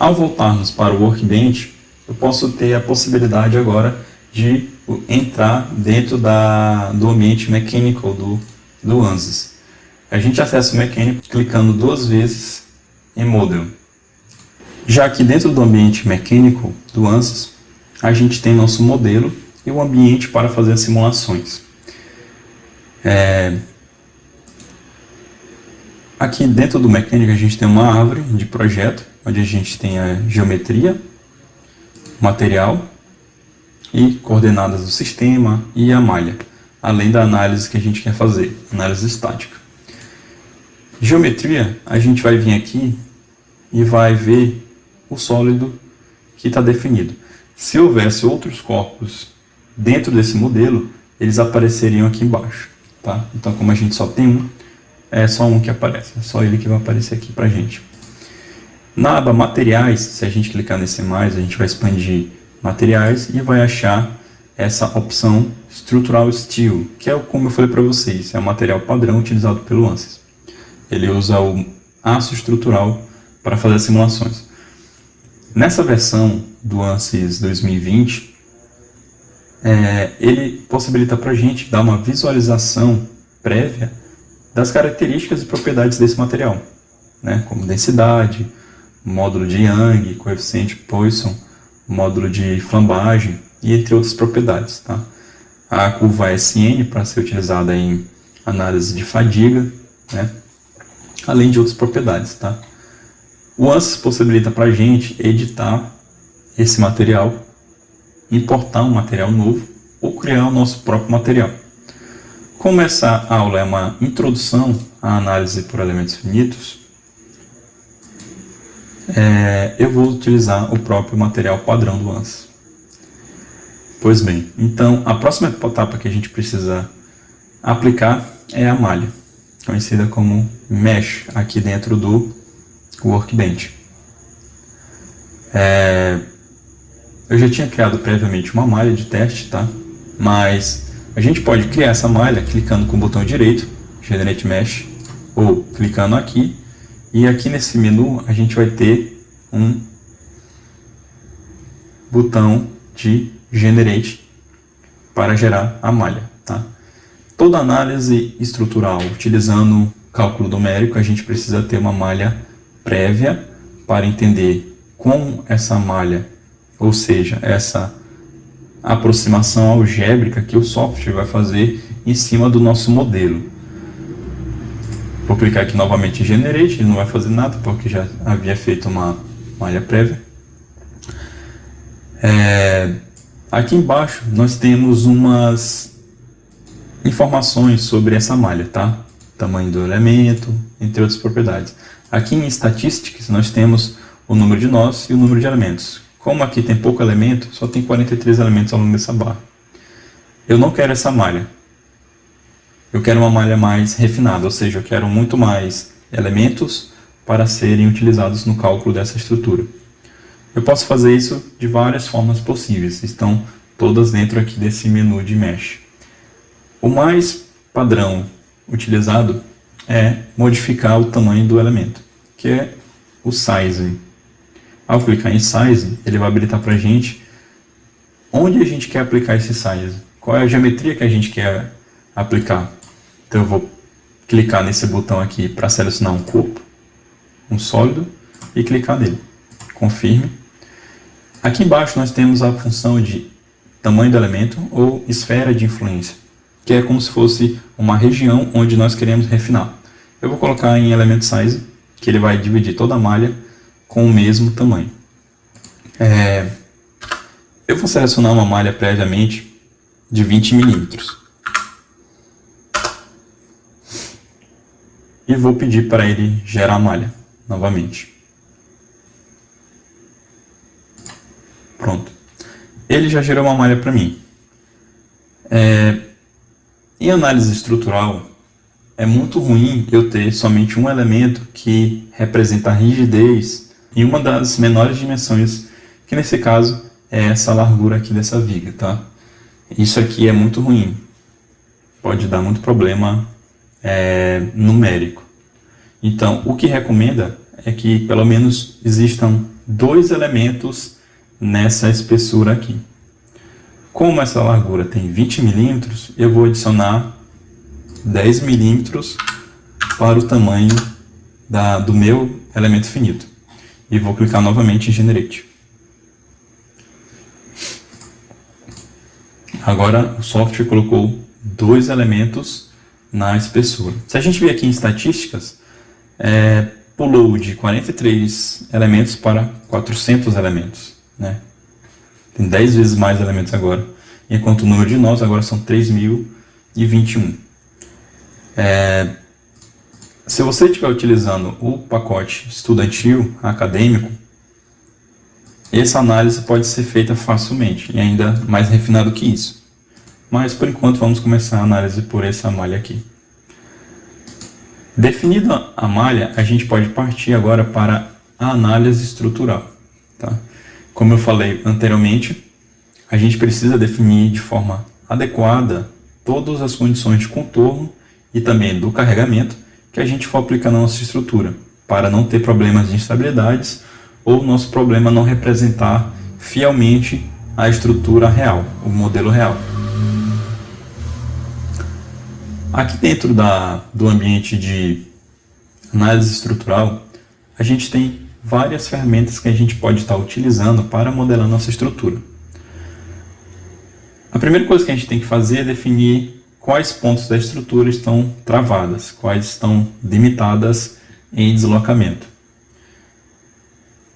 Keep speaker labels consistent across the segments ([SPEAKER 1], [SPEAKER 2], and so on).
[SPEAKER 1] Ao voltarmos para o Workbench, eu posso ter a possibilidade agora de entrar dentro do ambiente Mechanical do ANSYS. A gente acessa o Mechanical clicando 2 vezes em Model. Já aqui dentro do ambiente Mechanical do ANSYS, a gente tem nosso modelo e o ambiente para fazer as simulações. Aqui dentro do Mechanical a gente tem uma árvore de projeto, onde a gente tem a geometria, material e coordenadas do sistema e a malha, além da análise que a gente quer fazer, análise estática. Geometria, a gente vai vir aqui e vai ver o sólido que está definido. Se houvesse outros corpos dentro desse modelo, eles apareceriam aqui embaixo, tá? Então, como a gente só tem um, é só um que aparece, é só ele que vai aparecer aqui para a gente. Na aba materiais, se a gente clicar nesse mais, a gente vai expandir materiais e vai achar essa opção Structural Steel, que é como eu falei para vocês, é o material padrão utilizado pelo ANSYS. Ele usa o aço estrutural para fazer as simulações. Nessa versão do ANSYS 2020, ele possibilita para a gente dar uma visualização prévia das características e propriedades desse material, né? Como densidade, módulo de Young, coeficiente Poisson, módulo de flambagem e entre outras propriedades, tá? A curva SN para ser utilizada em análise de fadiga, né? Além de outras propriedades, tá? O ANSYS possibilita para a gente editar esse material, importar um material novo ou criar o nosso próprio material. Como essa aula é uma introdução à análise por elementos finitos, eu vou utilizar o próprio material padrão do ANSYS. Pois bem, então a próxima etapa que a gente precisa aplicar é a malha, conhecida como Mesh, aqui dentro do Workbench. Eu já tinha criado previamente uma malha de teste, tá? Mas a gente pode criar essa malha clicando com o botão direito, Generate Mesh, ou clicando aqui, e aqui nesse menu a gente vai ter um botão de Generate para gerar a malha, tá? Toda análise estrutural utilizando cálculo numérico, a gente precisa ter uma malha prévia para entender como essa malha, ou seja, essa aproximação algébrica que o software vai fazer em cima do nosso modelo. Vou clicar aqui novamente em Generate, ele não vai fazer nada porque já havia feito uma malha prévia. Aqui embaixo nós temos umas informações sobre essa malha, tá? Tamanho do elemento, entre outras propriedades. Aqui em Statistics nós temos o número de nós e o número de elementos. Como aqui tem pouco elemento, só tem 43 elementos ao longo dessa barra. Eu não quero essa malha. Eu quero uma malha mais refinada, ou seja, eu quero muito mais elementos para serem utilizados no cálculo dessa estrutura. Eu posso fazer isso de várias formas possíveis, estão todas dentro aqui desse menu de Mesh. O mais padrão utilizado é modificar o tamanho do elemento, que é o Size. Ao clicar em Size, ele vai habilitar para a gente onde a gente quer aplicar esse Size, qual é a geometria que a gente quer aplicar. Então eu vou clicar nesse botão aqui para selecionar um corpo, um sólido, e clicar nele. Confirme. Aqui embaixo nós temos a função de tamanho do elemento ou esfera de influência, que é como se fosse uma região onde nós queremos refinar. Eu vou colocar em Element Size, que ele vai dividir toda a malha com o mesmo tamanho. Eu vou selecionar uma malha previamente de 20 milímetros. E vou pedir para ele gerar a malha novamente. Pronto. Ele já gerou uma malha para mim. Em análise estrutural, é muito ruim eu ter somente um elemento que representa a rigidez em uma das menores dimensões, que nesse caso é essa largura aqui dessa viga, tá? Isso aqui é muito ruim. Pode dar muito problema numérico. Então, o que recomenda é que pelo menos existam 2 elementos nessa espessura aqui. Como essa largura tem 20 milímetros, eu vou adicionar 10 milímetros para o tamanho do meu elemento finito. E vou clicar novamente em Generate. Agora o software colocou 2 elementos na espessura. Se a gente vir aqui em estatísticas, pulou de 43 elementos para 400 elementos, né? Tem 10 vezes mais elementos agora, enquanto o número de nós agora são 3.021. Se você estiver utilizando o pacote estudantil, acadêmico, essa análise pode ser feita facilmente e ainda mais refinado que isso. Mas por enquanto vamos começar a análise por essa malha aqui. Definida a malha, a gente pode partir agora para a análise estrutural, tá? Como eu falei anteriormente, a gente precisa definir de forma adequada todas as condições de contorno e também do carregamento que a gente for aplicar na nossa estrutura, para não ter problemas de instabilidades ou nosso problema não representar fielmente a estrutura real, o modelo real. Aqui dentro do ambiente de análise estrutural, a gente tem várias ferramentas que a gente pode estar utilizando para modelar nossa estrutura. A primeira coisa que a gente tem que fazer é definir quais pontos da estrutura estão travadas, quais estão limitadas em deslocamento.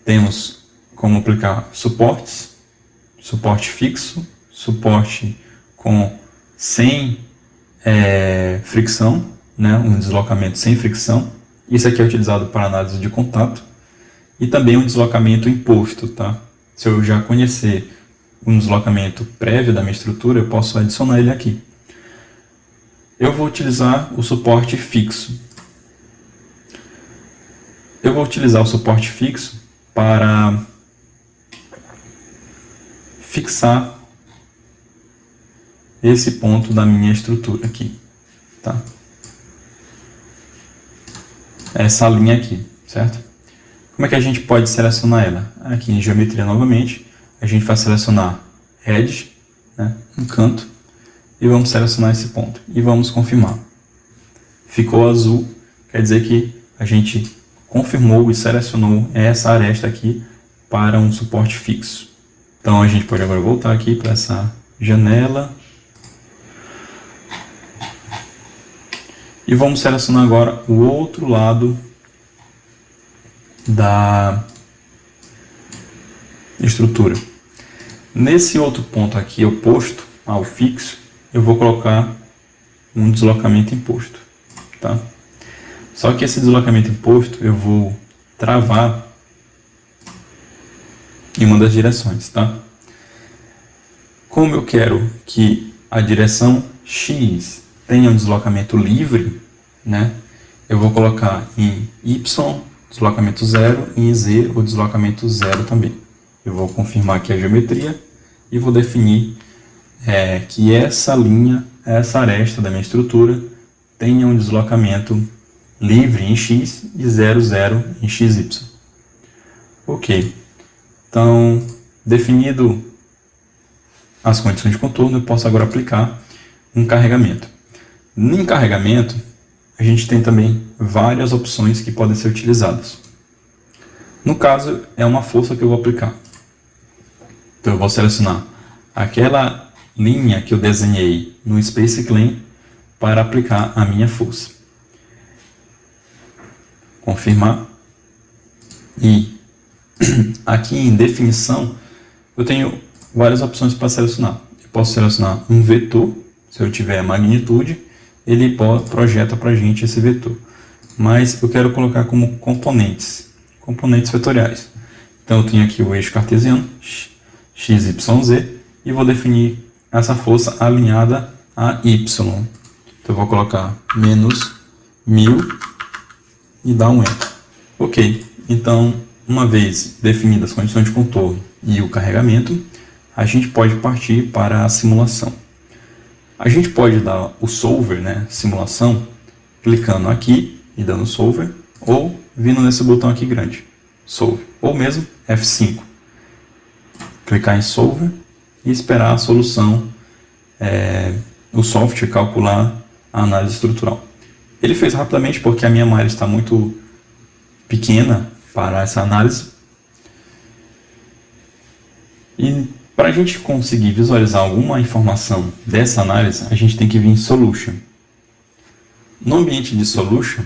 [SPEAKER 1] Temos como aplicar suportes, suporte fixo, suporte sem fricção, né, um deslocamento sem fricção. Isso aqui é utilizado para análise de contato. E também um deslocamento imposto, tá? Se eu já conhecer um deslocamento prévio da minha estrutura, eu posso adicionar ele aqui. Eu vou utilizar o suporte fixo. Eu vou utilizar o suporte fixo para fixar esse ponto da minha estrutura aqui, tá? Essa linha aqui, certo? Como é que a gente pode selecionar ela? Aqui em geometria novamente, a gente vai selecionar Edge, né, um canto, e vamos selecionar esse ponto. E vamos confirmar. Ficou azul, quer dizer que a gente confirmou e selecionou essa aresta aqui para um suporte fixo. Então a gente pode agora voltar aqui para essa janela. E vamos selecionar agora o outro lado da estrutura. Nesse outro ponto aqui oposto ao fixo, eu vou colocar um deslocamento imposto, tá? Só que esse deslocamento imposto eu vou travar em uma das direções, tá? Como eu quero que a direção X tenha um deslocamento livre, né? Eu vou colocar em Y deslocamento 0 e em Z o deslocamento 0 também. Eu vou confirmar aqui a geometria e vou definir que essa linha, essa aresta da minha estrutura tenha um deslocamento livre em X e 0, 0 em XY. Ok. Então, definido as condições de contorno, eu posso agora aplicar um carregamento. No carregamento, a gente tem também várias opções que podem ser utilizadas. No caso, é uma força que eu vou aplicar. Então eu vou selecionar aquela linha que eu desenhei no Space Clean para aplicar a minha força. Confirmar. E aqui em definição, eu tenho várias opções para selecionar. Eu posso selecionar um vetor, se eu tiver a magnitude, ele projeta para a gente esse vetor. Mas eu quero colocar como componentes vetoriais. Então eu tenho aqui o eixo cartesiano, x, y, z, e vou definir essa força alinhada a y. Então eu vou colocar menos 1000 e dar um Enter. Ok, então uma vez definidas as condições de contorno e o carregamento, a gente pode partir para a simulação. A gente pode dar o solver, né, simulação, clicando aqui e dando solver, ou vindo nesse botão aqui grande. Solve, ou mesmo F5. Clicar em Solve e esperar a solução, o software calcular a análise estrutural. Ele fez rapidamente porque a minha malha está muito pequena para essa análise. E para a gente conseguir visualizar alguma informação dessa análise, a gente tem que vir em Solution. No ambiente de Solution,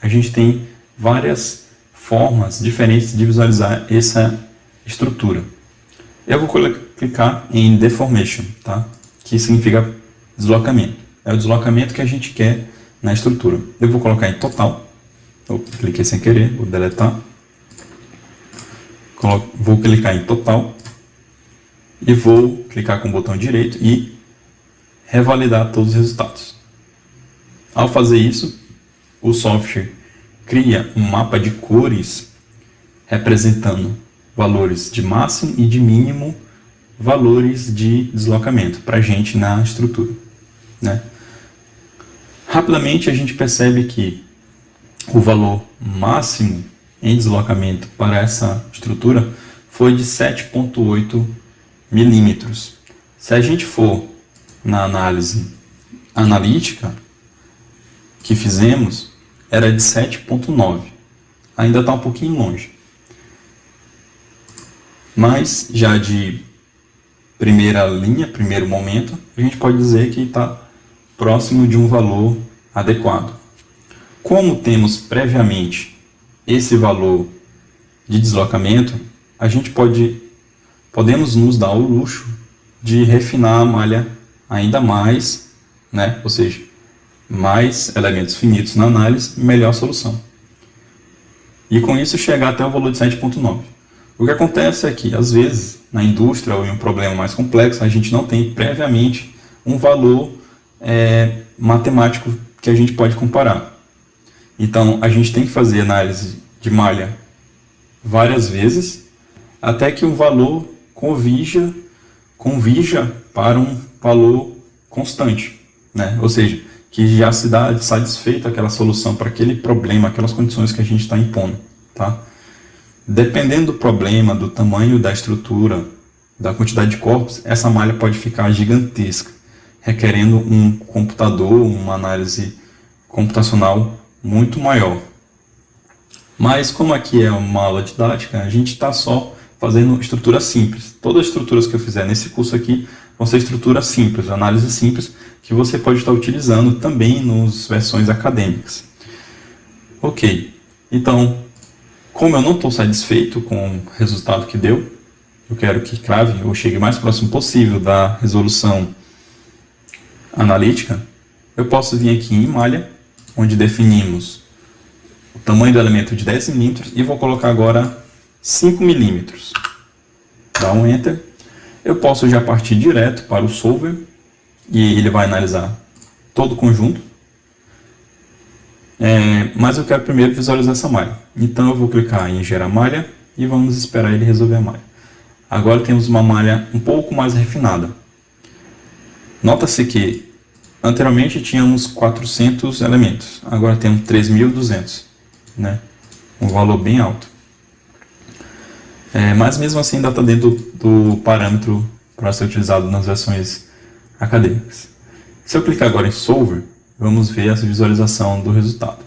[SPEAKER 1] a gente tem várias formas diferentes de visualizar essa estrutura. Eu vou clicar em Deformation, tá? Que significa deslocamento. É o deslocamento que a gente quer na estrutura. Eu vou colocar em Total. Cliquei sem querer, vou deletar. Vou clicar em Total. E vou clicar com o botão direito e revalidar todos os resultados. Ao fazer isso, o software cria um mapa de cores representando valores de máximo e de mínimo, valores de deslocamento para a gente na estrutura, né? Rapidamente a gente percebe que o valor máximo em deslocamento para essa estrutura foi de 7,8 milímetros. Se a gente for na análise analítica que fizemos, era de 7,9. Ainda está um pouquinho longe. Mas já de primeira linha, primeiro momento, a gente pode dizer que está próximo de um valor adequado. Como temos previamente esse valor de deslocamento, a gente podemos nos dar o luxo de refinar a malha ainda mais, né? Ou seja, mais elementos finitos na análise, melhor a solução. E com isso chegar até o valor de 7,9. O que acontece é que, às vezes, na indústria ou em um problema mais complexo, a gente não tem previamente um valor matemático que a gente pode comparar. Então, a gente tem que fazer análise de malha várias vezes, até que o valor convija para um valor constante, né? Ou seja, que já se dá satisfeita aquela solução para aquele problema, aquelas condições que a gente está impondo, tá? Dependendo do problema, do tamanho da estrutura, da quantidade de corpos, essa malha pode ficar gigantesca, requerendo um computador, uma análise computacional muito maior. Mas como aqui é uma aula didática, a gente está só fazendo estruturas simples. Todas as estruturas que eu fizer nesse curso aqui vão ser estruturas simples, análise simples, que você pode estar utilizando também nas versões acadêmicas. Ok, então, como eu não estou satisfeito com o resultado que deu, eu quero que crave ou chegue o mais próximo possível da resolução analítica, eu posso vir aqui em malha, onde definimos o tamanho do elemento de 10 milímetros e vou colocar agora 5 milímetros. Dá um Enter. Eu posso já partir direto para o Solver e ele vai analisar todo o conjunto. Mas eu quero primeiro visualizar essa malha. Então eu vou clicar em Gerar Malha e vamos esperar ele resolver a malha. Agora temos uma malha um pouco mais refinada. Nota-se que anteriormente tínhamos 400 elementos, agora temos 3.200, né? Um valor bem alto. Mas mesmo assim ainda está dentro do parâmetro para ser utilizado nas versões acadêmicas. Se eu clicar agora em Solver, vamos ver essa visualização do resultado.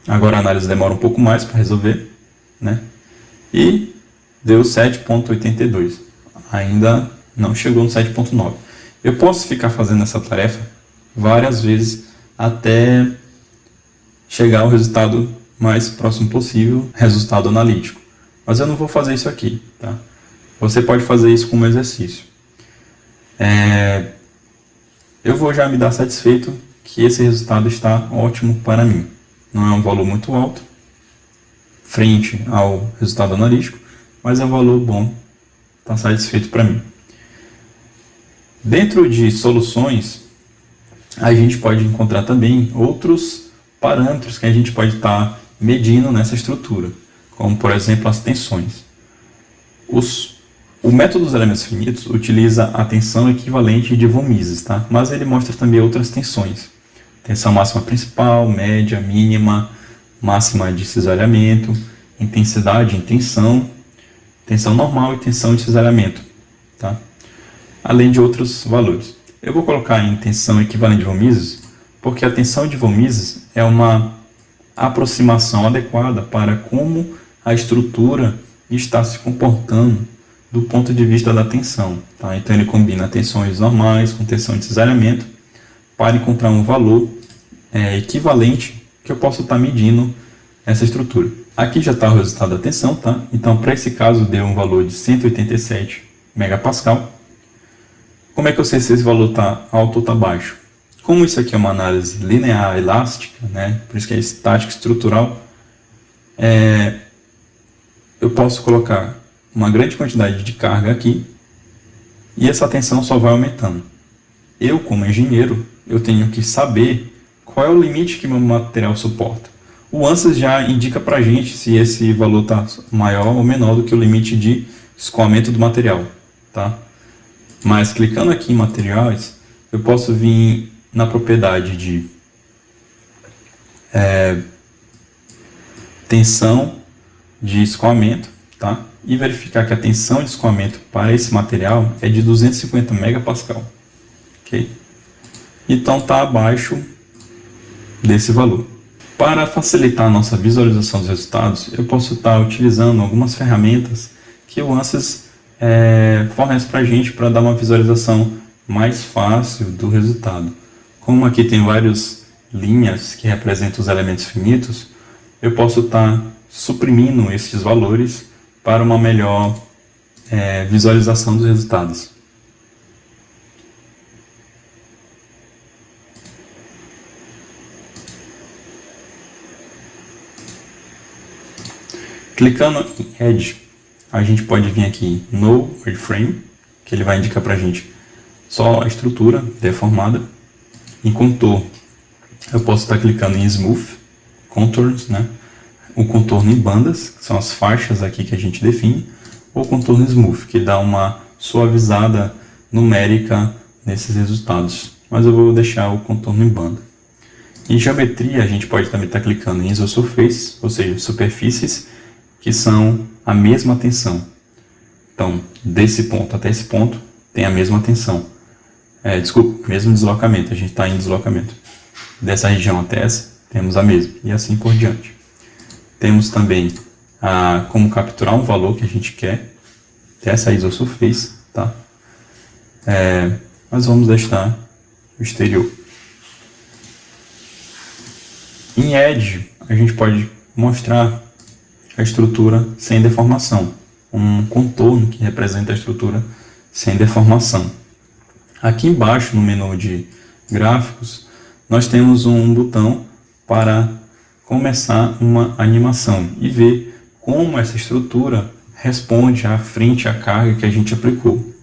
[SPEAKER 1] Agora a análise demora um pouco mais para resolver, né? E deu 7,82. Ainda não chegou no 7,9. Eu posso ficar fazendo essa tarefa várias vezes até chegar ao resultado mais próximo possível, resultado analítico. Mas eu não vou fazer isso aqui, tá? Você pode fazer isso como exercício. Eu vou já me dar satisfeito que esse resultado está ótimo para mim. Não é um valor muito alto, frente ao resultado analítico, mas é um valor bom, está satisfeito para mim. Dentro de soluções, a gente pode encontrar também outros parâmetros que a gente pode estar medindo nessa estrutura, como por exemplo as tensões. O método dos elementos finitos utiliza a tensão equivalente de von Mises, tá? Mas ele mostra também outras tensões. Tensão máxima principal, média, mínima, máxima de cisalhamento, intensidade, tensão normal e tensão de cisalhamento, tá? Além de outros valores. Eu vou colocar em tensão equivalente de von Mises, porque a tensão de von Mises é uma aproximação adequada para como a estrutura está se comportando do ponto de vista da tensão, tá? Então ele combina tensões normais com tensão de cisalhamento para encontrar um valor equivalente que eu posso estar medindo essa estrutura. Aqui já está o resultado da tensão, tá? Então para esse caso deu um valor de 187 megapascal. Como é que eu sei se esse valor está alto ou está baixo? Como isso aqui é uma análise linear elástica, né? Por isso que é estática estrutural, eu posso colocar uma grande quantidade de carga aqui e essa tensão só vai aumentando. Eu, como engenheiro, eu tenho que saber qual é o limite que meu material suporta. O ANSYS já indica para a gente se esse valor está maior ou menor do que o limite de escoamento do material, tá? Mas clicando aqui em materiais, eu posso vir na propriedade de tensão de escoamento, tá? E verificar que a tensão de escoamento para esse material é de 250 megapascal, ok? Então está abaixo desse valor. Para facilitar a nossa visualização dos resultados, eu posso estar utilizando algumas ferramentas que o ANSYS fornece para a gente para dar uma visualização mais fácil do resultado. Como aqui tem várias linhas que representam os elementos finitos, eu posso estar suprimindo esses valores para uma melhor visualização dos resultados. Clicando em Edge, a gente pode vir aqui no Wireframe, que ele vai indicar para a gente só a estrutura deformada. Em Contour, eu posso estar clicando em Smooth, Contours, né? O contorno em bandas, que são as faixas aqui que a gente define, ou contorno Smooth, que dá uma suavizada numérica nesses resultados. Mas eu vou deixar o contorno em banda. Em geometria, a gente pode também estar clicando em Isosurface, ou seja, superfícies que são a mesma tensão. Então, desse ponto até esse ponto, tem a mesma tensão. Mesmo deslocamento, a gente está em deslocamento. Dessa região até essa, temos a mesma, e assim por diante. Temos também como capturar um valor que a gente quer, essa Isosurface, tá? Mas vamos deixar o exterior. Em Edge, a gente pode mostrar a estrutura sem deformação, um contorno que representa a estrutura sem deformação. Aqui embaixo, no menu de gráficos, nós temos um botão para começar uma animação e ver como essa estrutura responde frente à carga que a gente aplicou.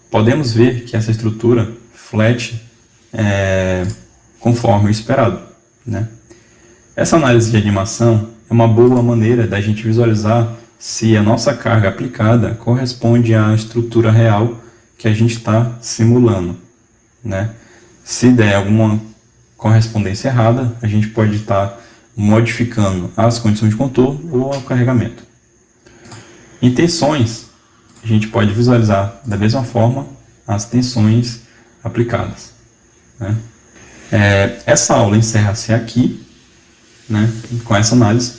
[SPEAKER 1] Podemos ver que essa estrutura flat conforme o esperado, né? Essa análise de animação é uma boa maneira da gente visualizar se a nossa carga aplicada corresponde à estrutura real que a gente está simulando, né? Se der alguma correspondência errada, a gente pode estar modificando as condições de contorno ou o carregamento. Em tensões, a gente pode visualizar da mesma forma as tensões aplicadas, né? Essa aula encerra-se aqui, né, com essa análise.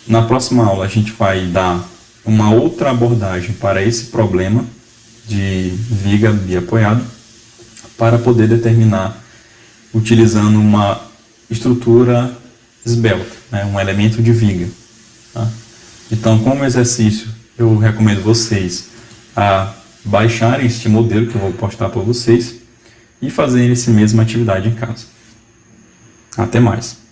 [SPEAKER 1] Na próxima aula a gente vai dar uma outra abordagem para esse problema de viga biapoiado para poder determinar utilizando uma estrutura esbelta, né, um elemento de viga, tá? Então, como exercício, eu recomendo vocês a baixarem este modelo que eu vou postar para vocês e fazerem essa mesma atividade em casa. Até mais!